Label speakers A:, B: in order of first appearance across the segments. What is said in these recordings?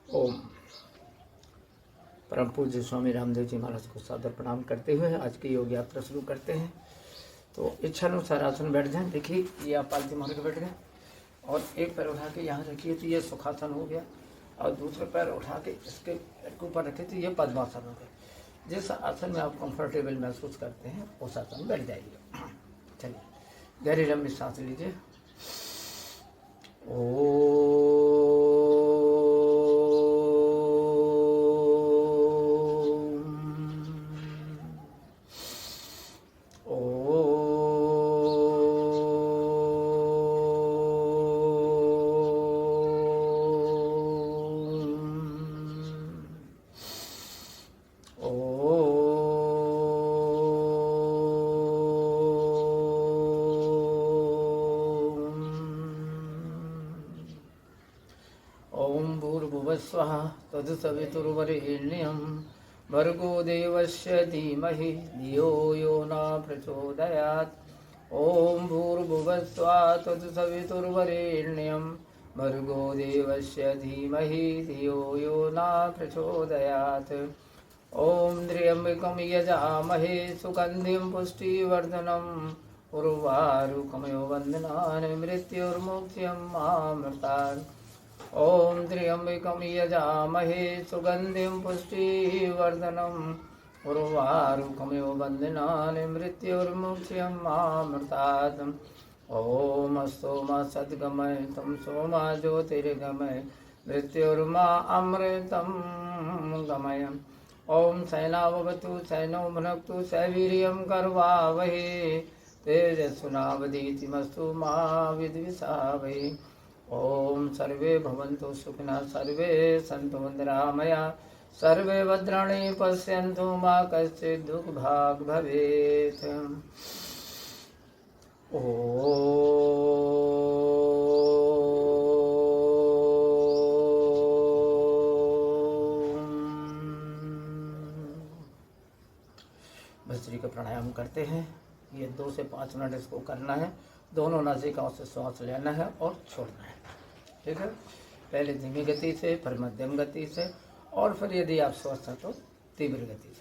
A: ओम। परम पूज्य स्वामी रामदेव जी महाराज को सादर प्रणाम करते हुए आज की योग यात्रा शुरू करते हैं। तो इच्छानुसार आसन बैठ जाएं। देखिए ये आप पालती मार के बैठ गए और एक पैर उठा के यहाँ रखिए तो ये सुखासन हो गया, और दूसरे पैर उठा के इसके ऊपर रखे तो ये पद्मासन हो गया। जिस आसन में आप कंफर्टेबल महसूस करते हैं उस आसन में बैठ जाइए। चलिए गहरी लंबी सांस लीजिए। ओम भूर्भुवस्वः तत्सवितुर्वरेण्यं भर्गो देवस्य धीमहि धियो यो न प्रचोदयात्। ओम भूर्भुवस्वः तत्सवितुर्वरेण्यं भर्गो देवस्य धीमहि धियो यो न प्रचोदयात्। ओम त्र्यंबकं यजामहे सुगन्धिं पुष्टिवर्धनम् उर्वारुकमिव बन्धनान् मृत्युर्मुक्षयमामृतात्। ओम त्र्यंबकं यजामहे सुगन्धिं पुष्टिवर्धनम् उर्वारुकमिव बन्धनान् मृत्युर्मुक्षयमामृतात्। ओम सोमा सद्गमय तं सोमा ज्योतिर्गमय मृत्युर्मा अमृतं गमय। ओम सैनावतु सैनो भुनक्तु सवीर्यं करवावहे तेजस्विनावधीतिमस्तु मा विद्विषावहे। ओम सर्वे भवन्तु सुखिनः सर्वे सन्तु निरामया सर्वे भद्राणि पश्यन्तु मा कश्चित् दुःखभाग् भवेत्। भस्त्री का प्राणायाम करते हैं। ये 2 से 5 मिनट इसको करना है। दोनों नासिकाओं से श्वास लेना है और छोड़ना है। ठीक है, पहले धीमी गति से, फिर मध्यम गति से, और फिर यदि आप स्वस्थ हैं तो तीव्र गति से।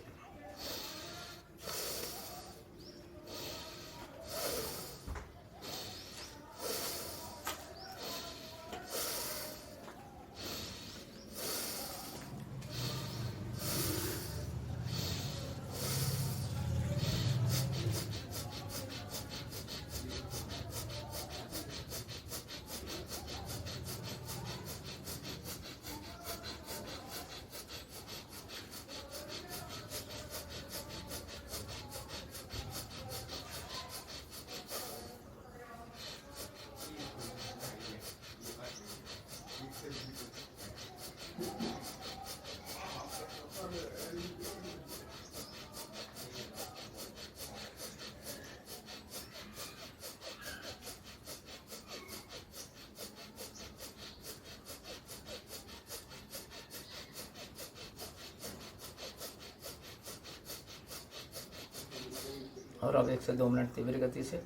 A: और अब 1 से 2 मिनट तीव्र गति से।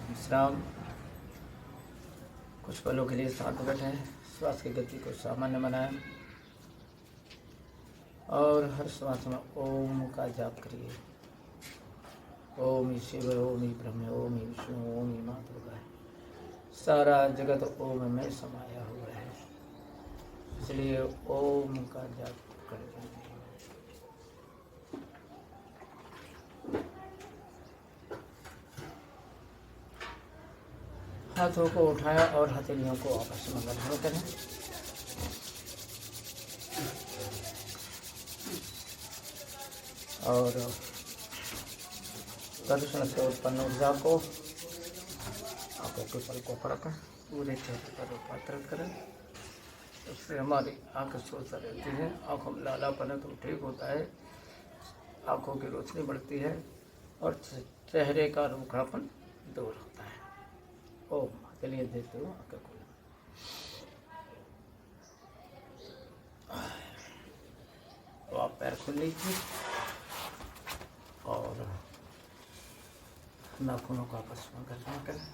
A: विश्राम। कुछ पलों के लिए शांत बैठें, श्वास की गति को सामान्य बनाएं और हर श्वास में ओम का जाप करिए। ओम शिव, ओम ब्रह्म, ओम विष्णु, ओम माँ दुर्गा। सारा जगत ओम में समाया हुआ है, इसलिए ओम का जाप करें। हाथों को उठाया और हथेलियों को आपस में गठन करें। और दर्शन से उत्पन्न ऊर्जा को आंखों के पल को पड़कर पूरे चेहरे पर रूपांतरित करें। उससे हमारी आंखें स्वस्थ रहती हैं। आंखों में लालापन तो ठीक होता है, आंखों की रोशनी बढ़ती है, और चेहरे का रूखापन दूर होता है। ओम। चलिए देखते हो आंखें खोलो। तो आप पैर खोल लीजिए और नाखूनों का आपस में घर्षण करें।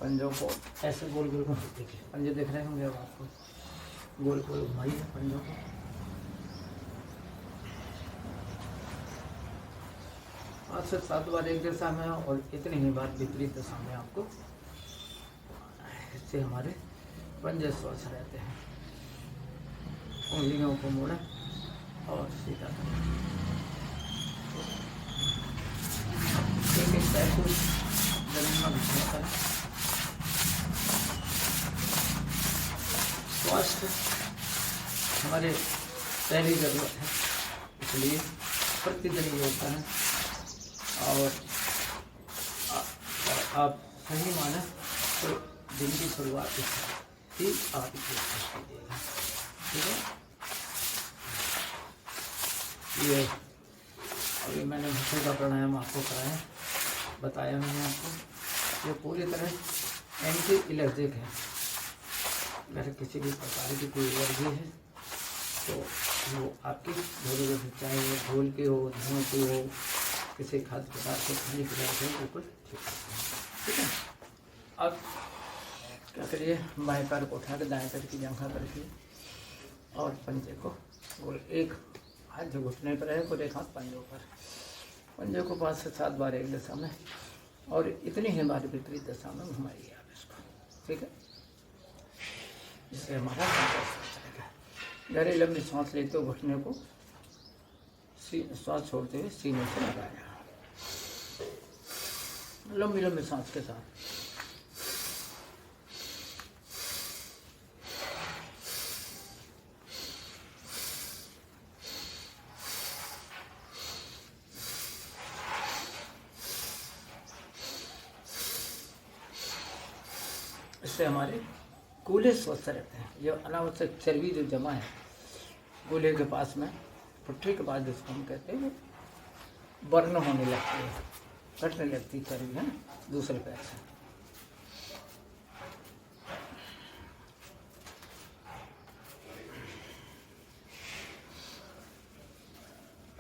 A: पंजों को ऐसे गोल गोल घुमा, देखिए पंजे दिख रहे होंगे अब आपको, गोल गोल घुमाइए पंजों को। 5 से 7 बार एक दिशा में और इतनी ही बार विपरीत दिशा में आपको। इससे हमारे पंजे स्वस्थ रहते हैं। उंगलियों को मोड़ें और सीधा करें। एक पैर को जमीन में घुमा करें। स्वास्थ्य हमारे पहली जरूरत है, इसलिए प्रतिदिन योग करें। और आप सही माने तो दिन की शुरुआत ही आप कीजिएगा, ठीक है। ये अभी मैंने भूखे का प्राणायाम आपको कराया, बताया मैंने आपको। ये पूरी तरह एंटी एलर्जिक है। अगर किसी भी प्रकार की कोई एलर्जी है तो वो आपकी धीरे धीरे, चाहे वो धूल की हो, धुआं की हो, किसी खाद्य पदार्थ से, खाने पदार्थ से, बिल्कुल ठीक है। अब क्या करिए, बाएं पैर को उठा के दाएं पैर की जंघा पर रखिए और पंजे को गोल, एक हाथ जो घुटने पर है और एक हाथ पंजों पर। पंजे को 5 से 7 बार एक दिशा में और इतनी ही बार विपरीत दिशा में घुमाइए आप इसको, ठीक है। इससे हमारा चलेगा। गहरी लंबी सांस लेते हो, घुटने को सांस छोड़ते हुए सीने से लगाया, लंबी लंबी सांस के साथ। इससे हमारे कूल्हे स्वस्थ रहते हैं। ये अनावश्यक चर्बी जो जमा है कूल्हे के पास में, पुट्ठी के पास, जिसको हम कहते हैं बर्न होने लगती है, कटने लगती चर्बी, है ना, दूसरे पैर से।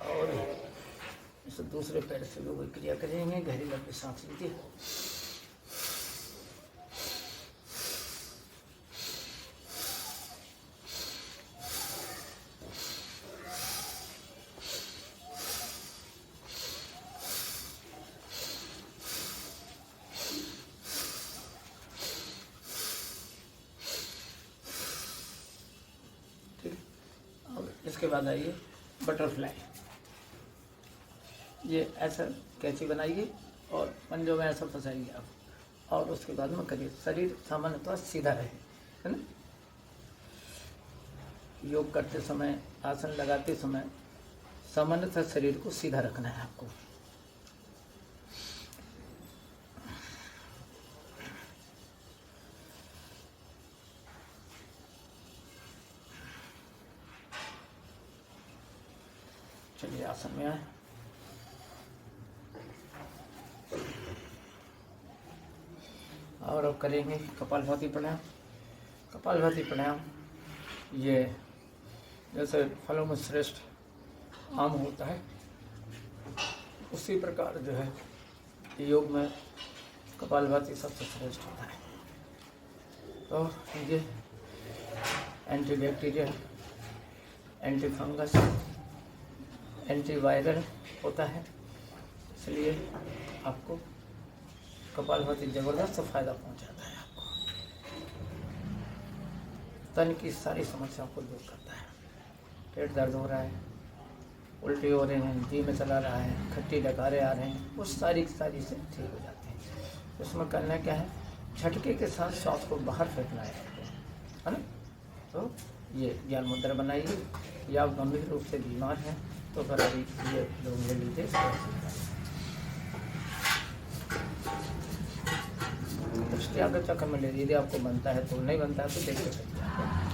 A: और इस दूसरे पैर से भी वही क्रिया करेंगे। गहरी लंबी सांस लीजिए। इसके बाद आइए बटरफ्लाई। ये ऐसा कैंची बनाइए और पंजों में ऐसा फंसाइए आप, और उसके बाद में करिए। शरीर सामान्यतः सीधा रहे, है ना। योग करते समय, आसन लगाते समय सामान्यतः शरीर को सीधा रखना है आपको। चलिए आसन में आए। और अब करेंगे कपालभाति प्राणायाम। कपालभाति प्राणायाम ये जैसे फलों में श्रेष्ठ आम होता है, उसी प्रकार जो है योग में कपालभाति सबसे श्रेष्ठ होता है। तो ये anti bacterial, anti fungus, antiviral होता है, इसलिए आपको कपालभाति जबरदस्त फ़ायदा पहुंचाता है। आपको तन की सारी समस्याओं को दूर करता है। पेट दर्द हो रहा है, उल्टी हो रहे हैं, जी में चला रहा है, खट्टी डकारे आ रहे हैं, वो सारी से ठीक हो जाते हैं। उसमें करना क्या है, झटके के साथ श्वास को बाहर फेंकना है आपको, है ना। तो ये ज्ञान मुद्रा बनाइए। या आप गंभीर रूप से बीमार हैं तो फिर अभी ये लोग ले लीजिए। दृष्टि आगे चक्कर में ले लीजिए, आपको बनता है तो, नहीं बनता है तो देख सकते हैं।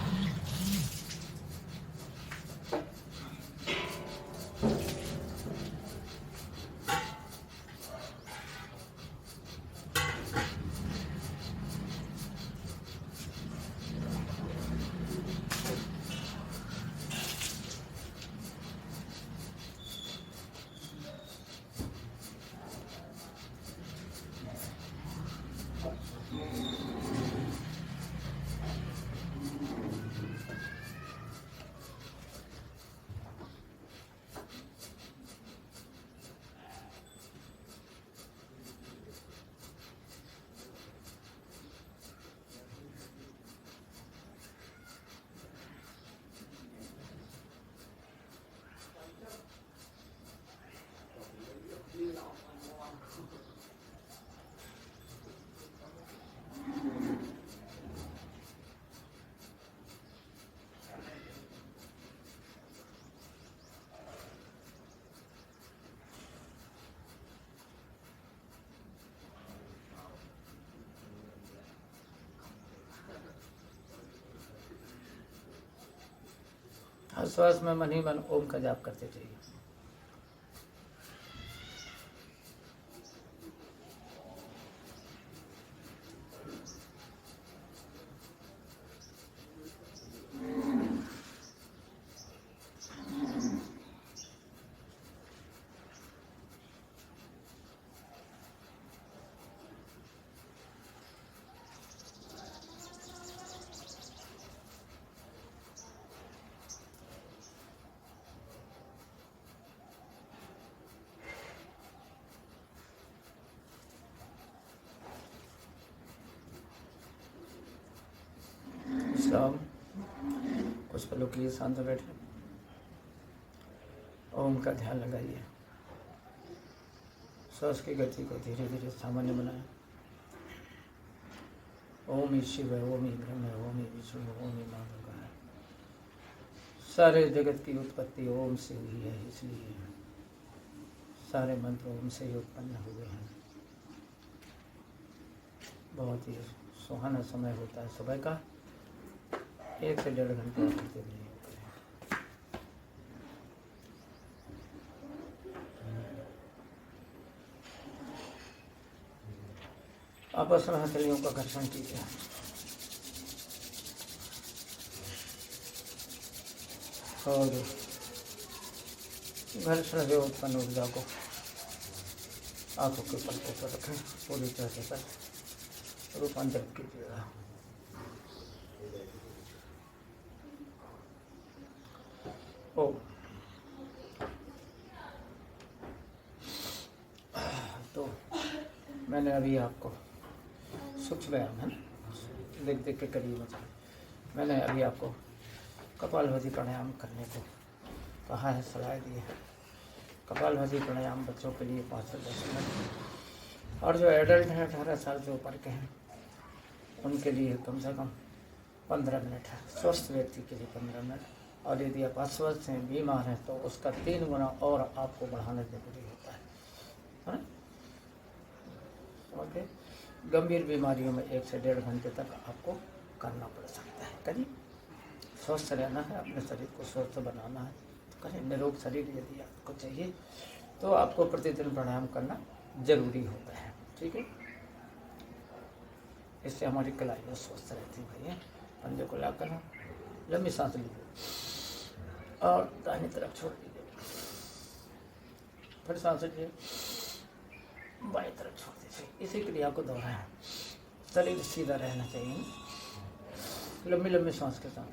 A: श्वास में मन ही मन ओम का जाप करते जाइए। विश्राम, कुछ पलों के लिए शांत बैठे, ओम का ध्यान लगाइए। श्वास की गति को धीरे धीरे सामान्य बनाएं। ओम ही शिव है, ओम ही ब्रह्म है, ओम ही विष्णु है, ओम ही माँ दुर्गा है। सारे जगत की उत्पत्ति ओम से हुई है, इसलिए सारे मंत्र ओम से ही उत्पन्न हुए हैं। बहुत ही सुहाना समय होता है सुबह का, 1 से 1.5 घंटे करते नहीं होते हैं। आपस में हथेलियों का घर्षण कीजिए। और घर्षण से उत्पन्न ऊर्जा को आंखों के पलकों पर रखें, पूरी तरह से कर रूपांतरित कीजिएगा। तो मैंने अभी आपको सूक्ष्म व्यायाम है देख देख के करिए। मैंने अभी आपको कपालभाति प्राणायाम करने को कहा है, सलाह दी है। कपालभाति प्राणायाम बच्चों के लिए 5 से 10 मिनट, और जो एडल्ट हैं 18 साल से ऊपर के हैं उनके लिए कम से कम 15 मिनट है। स्वस्थ व्यक्ति के लिए 15 मिनट, और यदि आप अस्वस्थ हैं, बीमार हैं, तो उसका 3 गुना और आपको बढ़ाना जरूरी होता है। ओके, गंभीर बीमारियों में 1 से 1.5 घंटे तक आपको करना पड़ सकता है। करिए, स्वस्थ रहना है, अपने शरीर को स्वस्थ बनाना है तो करिए। निरोग शरीर यदि आपको चाहिए तो आपको प्रतिदिन प्राणायाम करना जरूरी होता है। ठीक है, इससे हमारी कलाइयाँ स्वस्थ रहती है। भैया पंजे को ला कर लंबी सांस लीजिए और दाहिनी तरफ छोड़ दीजिए, फिर सांस लीजिए, बाईं तरफ छोड़ दीजिए। इसी क्रिया को दोहराएं। शरीर सीधा रहना चाहिए, लंबी लंबी सांस के साथ।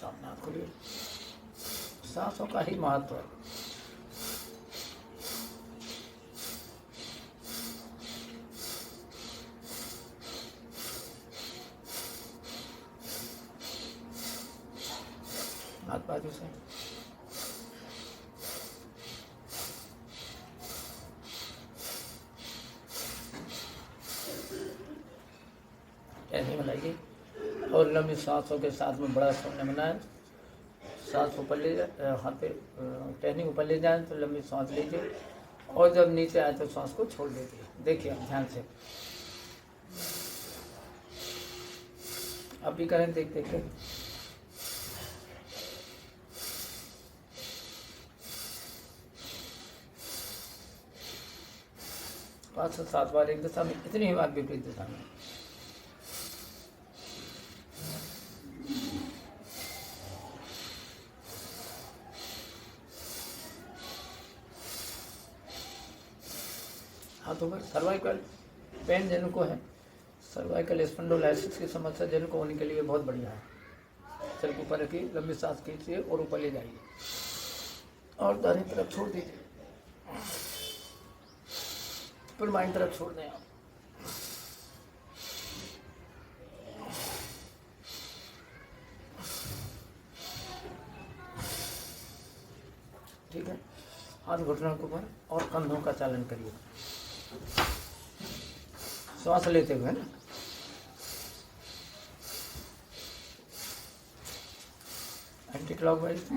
A: सामना खुलिए, सांसों का ही महत्व है। हाथ बाजू से ऐसे बनाइए और लंबी सांसों के साथ में बड़ा शून्य बनाए। सांस ऊपर ले जाए, हाथ पे टहनी ऊपर ले जाए तो लंबी सांस लीजिए, और जब नीचे आए तो सांस को छोड़ दीजिए। देखिए ध्यान से, अब भी करें देख देख के। 5 से 7 बार एक दिशा में, इतनी ही बार विपरीत दिशा में। हाथों पर सर्वाइकल पेन जिनको है, सर्वाइकल स्पॉन्डिलोलाइसिस की समस्या जिनको, होने के लिए बहुत बढ़िया है। सिर को ऊपर रखिए, लंबी सांस खींचिए और ऊपर ले जाइए और दाहिनी तरफ छोड़ दीजिए, फिर बाईं तरफ छोड़ दें आप। ठीक है, हाथ घुटनों के ऊपर और कंधों का चालन करिए, श्वास लेते हुए ना। एंटी क्लॉकवाइज,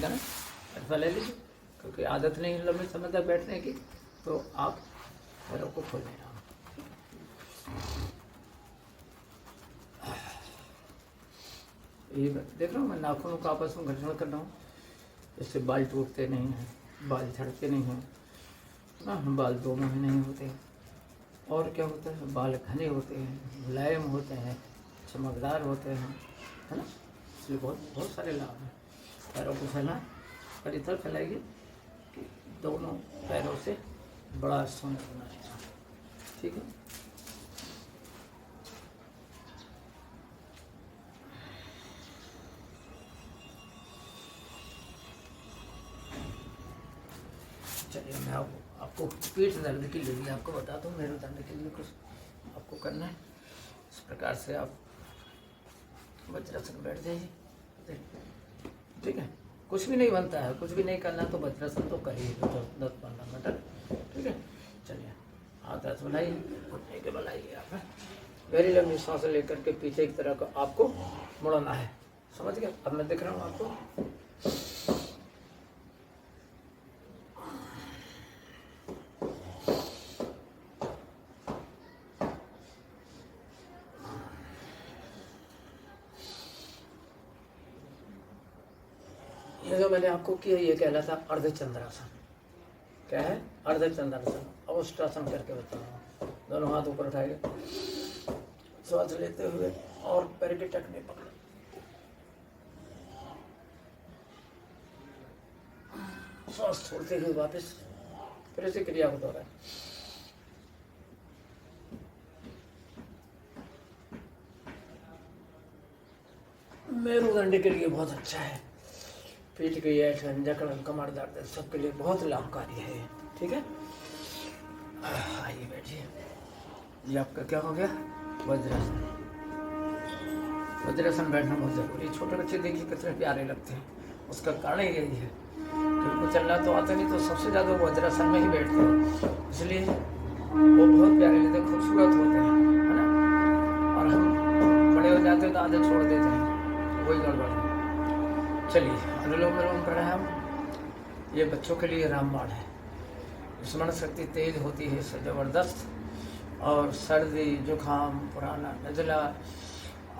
A: ठीक है ना, ऐसा ले लीजिए, क्योंकि आदत नहीं है लंबे समय तक बैठने की, तो आप पैरों को खोल लेना। ये देख रहा हूँ मैं नाखूनों का आपस में घर्षण कर रहा हूँ, इससे बाल टूटते नहीं हैं, बाल झड़ते नहीं हैं ना, बाल दो मुँहे नहीं होते। और क्या होता है, बाल घने होते हैं, मुलायम होते हैं, चमकदार होते हैं, है ना। इसलिए बहुत सारे लाभ हैं। पैरों को फैलाएं और इधर फैलाइए कि दोनों पैरों से बड़ा सुंदर बनाएगा, ठीक है। चलिए मैं आपको पीठ दर्द के लिए भी आपको बता दूं, मेरे दर्द के लिए कुछ आपको करना है। इस प्रकार से आप वज्रासन बैठ जाइए, ठीक है। कुछ भी नहीं बनता है, कुछ भी नहीं करना तो वज्रासन तो करिए 10-15 मिनट, ठीक है। चलिए हाथ हाथ बनाइए, घुटने के बनाइए आप, गहरी लंबी सांस लेकर के पीछे की तरह को आपको मुड़ना है, समझ गए। अब मैं दिख रहा हूँ आपको, ये जो मैंने आपको किया ये कहलाता अर्धचंद्रासन। क्या है? अर्धचंद्रासन। अवस्टासन करके बताऊँ। दोनों हाथ ऊपर उठाएंगे, श्वास लेते हुए और पैर के टखने पकड़े, श्वास छोड़ते हुए वापस फिर इसी क्रिया को दोहराएं। मेरुदंड के लिए बहुत अच्छा है, पीठ की ऐठन, जकड़न, कमर दर्द सबके लिए बहुत लाभकारी है, ठीक है। आइए बैठिए। ये आपका क्या हो गया? वज्रासन। वज्रासन बैठना बहुत जरूरी है। छोटे बच्चे देखिए कितने प्यारे लगते हैं, उसका कारण यही है कि उनको चलना तो आता नहीं, तो सबसे ज़्यादा वो वज्रासन में ही बैठते हैं, इसलिए वो बहुत प्यारे लगते हैं, खूबसूरत होते हैं, है ना। और हम बड़े हो जाते हैं तो आदत छोड़ देते हैं, वही गड़बड़ है। चलिए अनुलोम विलोम प्राणायाम, ये बच्चों के लिए रामबाण है। स्मरण शक्ति तेज होती है इससे ज़बरदस्त, और सर्दी जुकाम, पुराना नज़ला,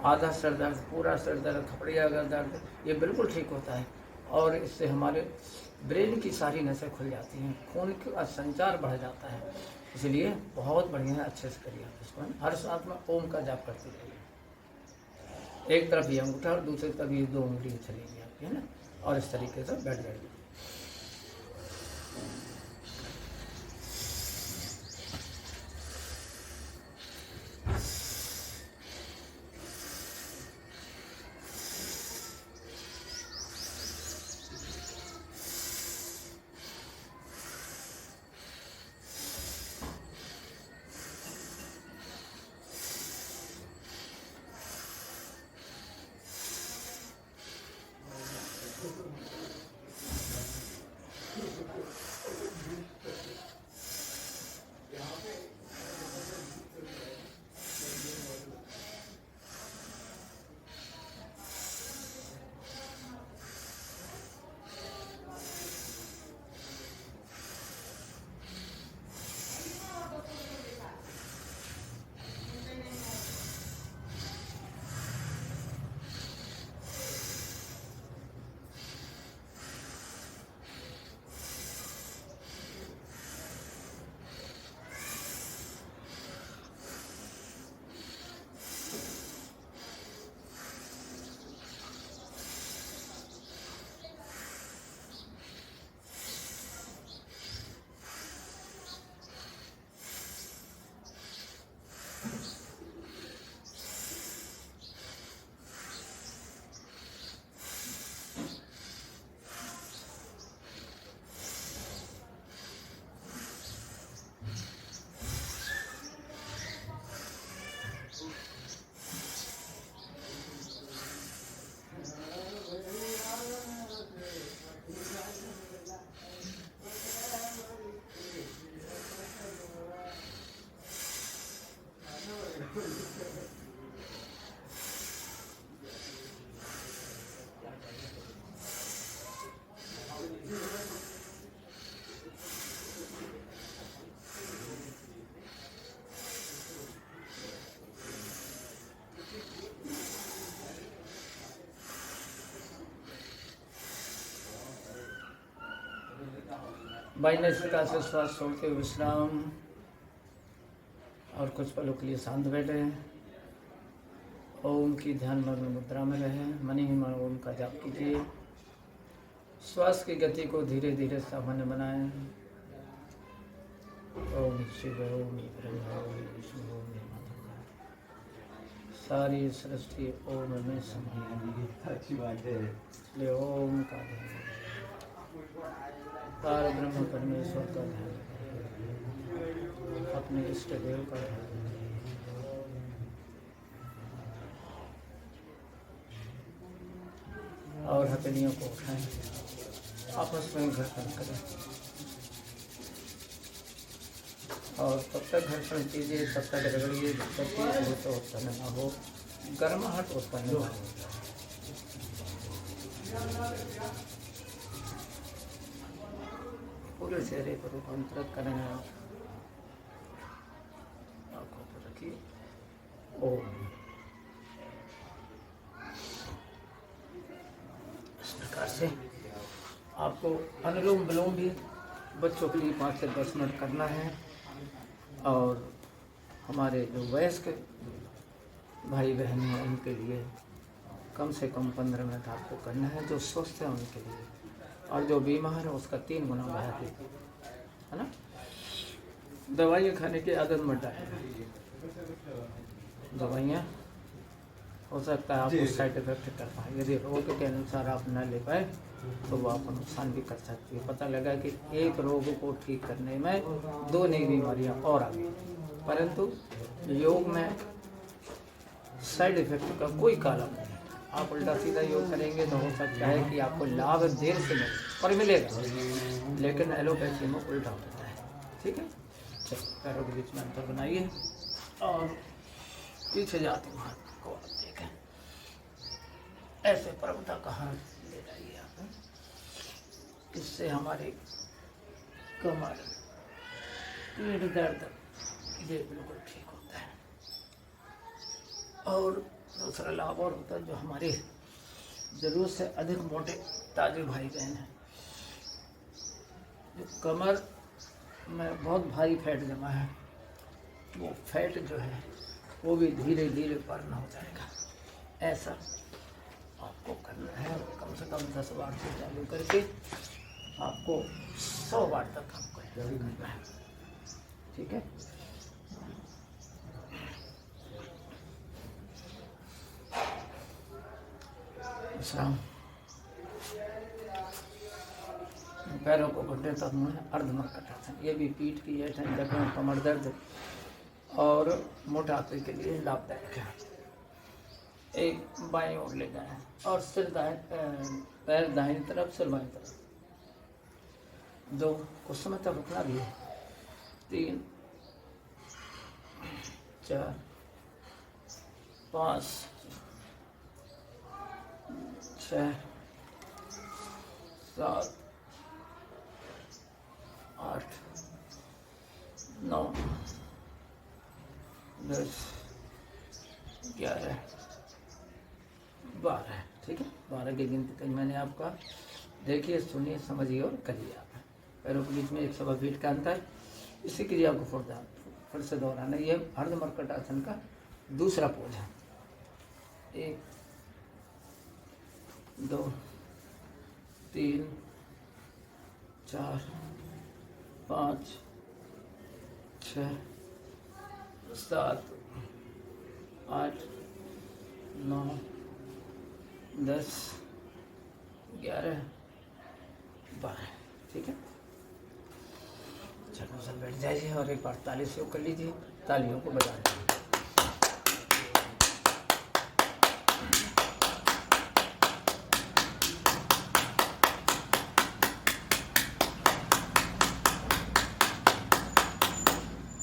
A: आधा सर दर्द, पूरा सर दर्द, खपड़िया का दर्द, ये बिल्कुल ठीक होता है। और इससे हमारे ब्रेन की सारी नसें खुल जाती हैं, खून का संचार बढ़ जाता है, इसलिए बहुत बढ़िया है। अच्छे से करिए आप इसको, हर साथ में ओम का जाप करते रहिए। एक तरफ ये अंगूठा और दूसरी तरफ ये 2 उंगली चलेगी आपकी, है ना। और इस तरीके से बैठ जाइए। बाई नासिका से श्वास छोड़ते हुए विश्राम, और कुछ पलों के लिए शांत बैठे। ओम की ध्यान मग्न मुद्रा में रहे। मनी ही मन ओम का जाप कीजिए। श्वास की गति को धीरे धीरे सामान्य बनाएं। ओम शिव ओम ब्रह्म ओम विष्णु ओम महेश्वर। सारी सृष्टि ओम में समाई।
B: अच्छी बात है।
A: इसलिए ओम का ध्यान, पार ब्रह्म परमेश्वर का ध्यान, अपने इष्ट देव का ध्यान। और हथेलियों को उठाएं, आपस में घर्षण करें। और तब तक घर्षण कीजिए, तब तक रगड़िए जब तक कि तो उत्पन्न न हो, गर्माहट उत्पन्न न हो। पूरे चेहरे को रूपांतरित करें। आँखों पर रखिए। ओम। इस प्रकार से आपको अनुलोम विलोम भी बच्चों के लिए 5 से 10 मिनट करना है। और हमारे जो वयस्क भाई बहन हैं उनके लिए कम से कम 15 मिनट आपको करना है, जो स्वस्थ है उनके लिए। और जो बीमार है उसका 3 गुना बढ़ा के, है ना। दवाइयाँ खाने की आदत मत डालें। दवाइयाँ हो सकता है आपको साइड इफेक्ट कर पाए। यदि रोग के अनुसार आप न ले पाए तो वो आपको नुकसान भी कर सकती है। पता लगा कि एक रोग को ठीक करने में 2 नई बीमारियाँ और आ गई, परंतु योग में साइड इफेक्ट का कोई कारण नहीं। आप उल्टा सीधा योग करेंगे तो हो सकता है कि आपको लाभ देर से मिले, पर मिलेगा, लेकिन एलोपैथी में उल्टा होता है। ठीक है, चलो पैरों के बीच में अंतर बनाइए और पीछे जाते हैं। हाथ को आप देखें, ऐसे प्रभुता का हाथ ले जाइए आप। इससे हमारे कमर, पीठ दर्द ये बिल्कुल ठीक होता है। और दूसरा लाभ और होता है, जो हमारे जरूरत से अधिक मोटे ताजे भाई बहन हैं, जो कमर में बहुत भारी फैट जमा है, वो फैट जो है वो भी धीरे धीरे बर्न हो जाएगा। ऐसा आपको करना है। कम से कम 10 बार से चालू करके आपको 100 बार तक आपको करना है। ठीक है, विश्राम। पैरों को घुटने तक मुड़े, अर्धमर्कटासन। ये भी पीठ की ऐठन, जगह, कमर दर्द और मोटापे के लिए लाभदायक है। एक बाएं ओर ले जाएं और सिर पैर दाहिनी तरफ, सिर बाएं तरफ। 2 कुछ समय तक रुकना भी है। 3 4 5 6 7 8 9 10 11 12। ठीक है, 12 की गिनती तक मैंने आपका देखिए, सुनिए, समझिए और करिए। आप पैरों के बीच में 1 सवा फीट का अंतर, इसी क्रिया को फिर से दोहराना। ये अर्धमर्कटासन का दूसरा पोज है। 1 2 3 4 5 6 7 8 9 10 11 12। ठीक है, चलो सब बैठ जाइए और एक बार ताली से कर लीजिए, तालियों को बजा लीजिए।